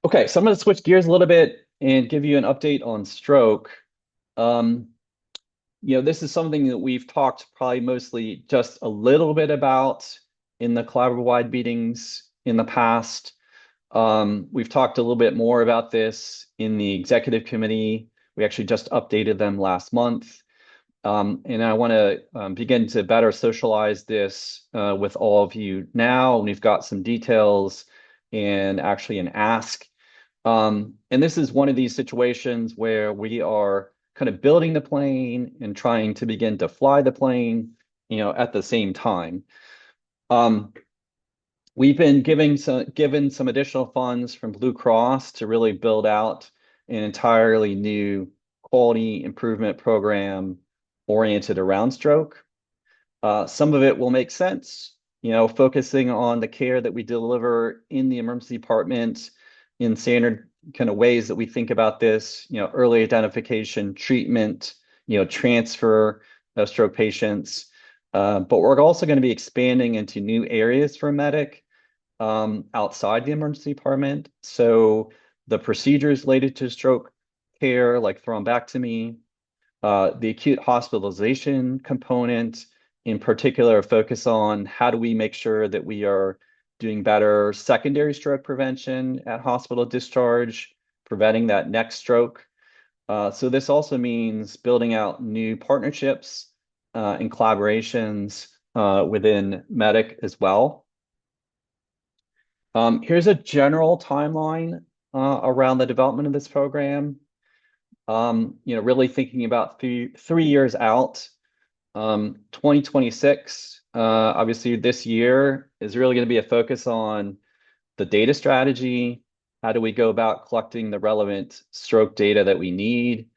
Okay, so I'm going to switch gears a little bit and give you an update on stroke. Um, this is something that we've talked probably mostly just a little bit about in the collaborative-wide meetings in the past. We've talked a little bit more about this in the executive committee. We actually just updated them last month. And I want to begin to better socialize this with all of you now. And we've got some details and actually an ask. And this is one of these situations where we are kind of building the plane and trying to begin to fly the plane, at the same time. Um, we've been given some additional funds from Blue Cross to really build out an entirely new quality improvement program oriented around stroke. Some of it will make sense, focusing on the care that we deliver in the emergency department in standard kind of ways that we think about this, early identification, treatment, transfer of stroke patients. But we're also going to be expanding into new areas for Medic outside the emergency department. So the procedures related to stroke care, like thrombectomy, the acute hospitalization component, in particular, focus on how do we make sure that we are doing better secondary stroke prevention at hospital discharge, preventing that next stroke. So this also means building out new partnerships and collaborations within Medic as well. Here's a general timeline around the development of this program. Really thinking about 3 years out. 2026, obviously this year is really going to be a focus on the data strategy. How do we go about collecting the relevant stroke data that we need,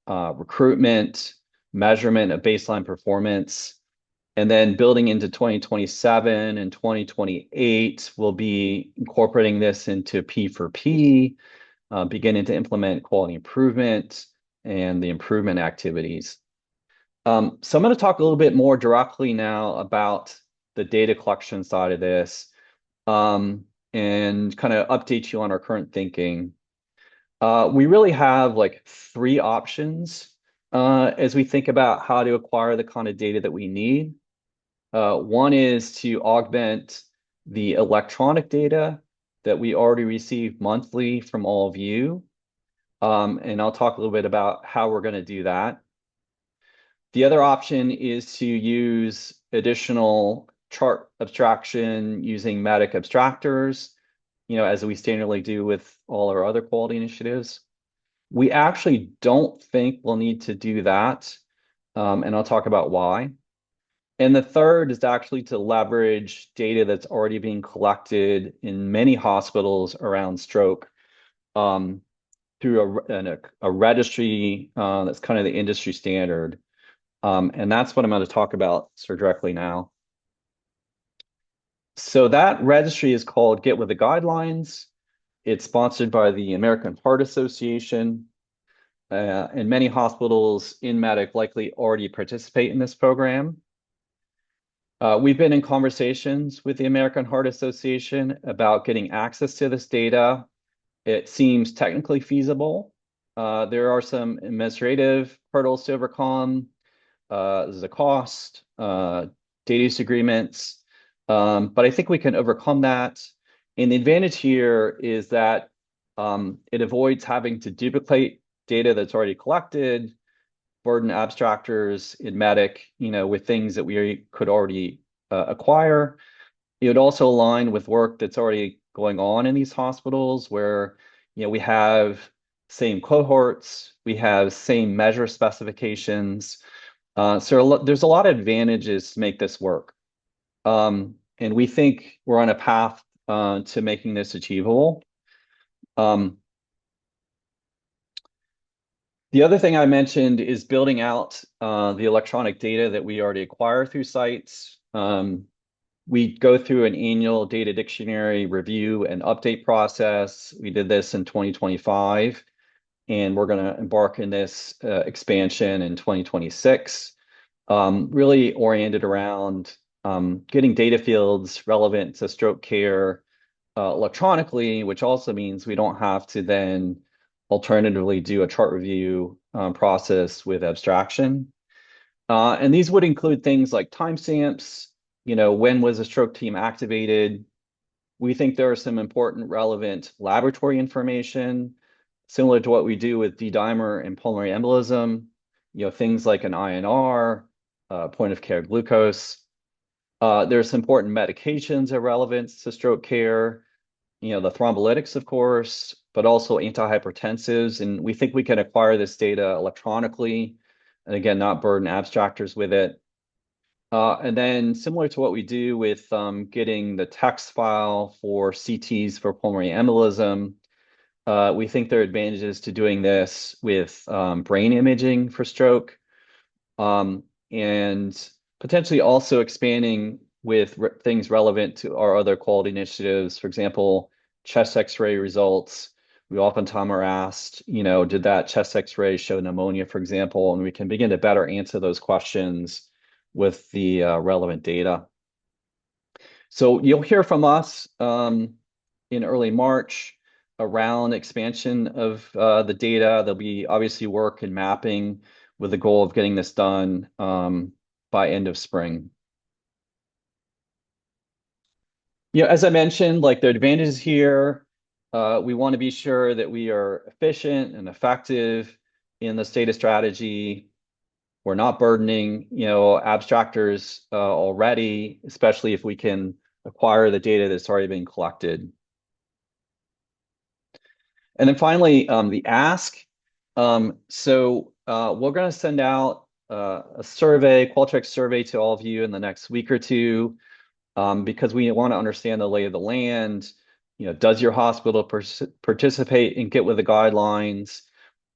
recruitment, measurement of baseline performance, and then building into 2027 and 2028, we'll be incorporating this into P4P, beginning to implement quality improvement and the improvement activities. So I'm going to talk a little bit more directly now about the data collection side of this, and kind of update you on our current thinking. We really have like three options as we think about how to acquire the kind of data that we need. One is to augment the electronic data that we already receive monthly from all of you. And I'll talk a little bit about how we're going to do that. The other option is to use additional chart abstraction using Matic abstractors, as we standardly do with all our other quality initiatives. We actually don't think we'll need to do that, and I'll talk about why. And the third is actually to leverage data that's already being collected in many hospitals around stroke, through a registry that's kind of the industry standard. And that's what I'm going to talk about sort of directly now. So that registry is called Get with the Guidelines. It's sponsored by the American Heart Association. And many hospitals in Medic likely already participate in this program. We've been in conversations with the American Heart Association about getting access to this data. It seems technically feasible. There are some administrative hurdles to overcome. There's a cost, data use agreements, but I think we can overcome that. And the advantage here is that it avoids having to duplicate data that's already collected, burden abstractors in Medic, with things that we could already acquire. It would also align with work that's already going on in these hospitals where, we have same cohorts, we have same measure specifications. So there's a lot of advantages to make this work. And we think we're on a path to making this achievable. The other thing I mentioned is building out the electronic data that we already acquire through sites. We go through an annual data dictionary review and update process. We did this in 2025, and we're going to embark in this expansion in 2026, really oriented around getting data fields relevant to stroke care electronically, which also means we don't have to then alternatively do a chart review process with abstraction. And these would include things like timestamps, when was a stroke team activated? We think there are some important relevant laboratory information, similar to what we do with D-dimer and pulmonary embolism, things like an INR, point of care glucose. There's important medications of relevance to stroke care, the thrombolytics, of course, but also antihypertensives. And we think we can acquire this data electronically, and again, not burden abstractors with it. And then similar to what we do with getting the text file for CTs for pulmonary embolism, we think there are advantages to doing this with brain imaging for stroke, and potentially also expanding with things relevant to our other quality initiatives. For example, chest X-ray results. We oftentimes are asked, did that chest X-ray show pneumonia, for example? And we can begin to better answer those questions with the relevant data. So you'll hear from us in early March around expansion of the data. There'll be obviously work and mapping with the goal of getting this done by end of spring. As I mentioned, like the advantages here, we want to be sure that we are efficient and effective in this data strategy. We're not burdening, abstractors already, especially if we can acquire the data that's already been collected. And then finally, the ask. So we're going to send out a survey, Qualtrics survey to all of you in the next week or two, because we want to understand the lay of the land. Does your hospital participate and get with the guidelines?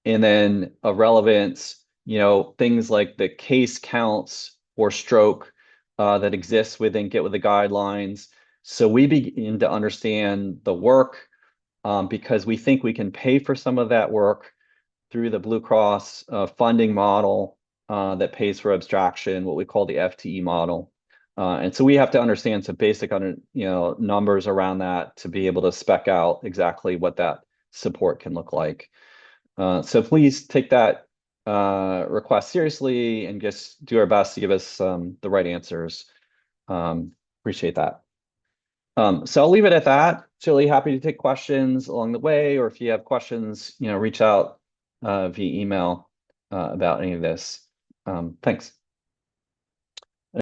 And then of relevance, things like the case counts for stroke that exists within Get with the Guidelines. So we begin to understand the work because we think we can pay for some of that work through the Blue Cross funding model that pays for abstraction, what we call the FTE model. And so we have to understand some basic numbers around that to be able to spec out exactly what that support can look like. So please take that request seriously and just do our best to give us the right answers. Appreciate that. So I'll leave it at that. Really happy to take questions along the way, or if you have questions, reach out via email about any of this. Thanks.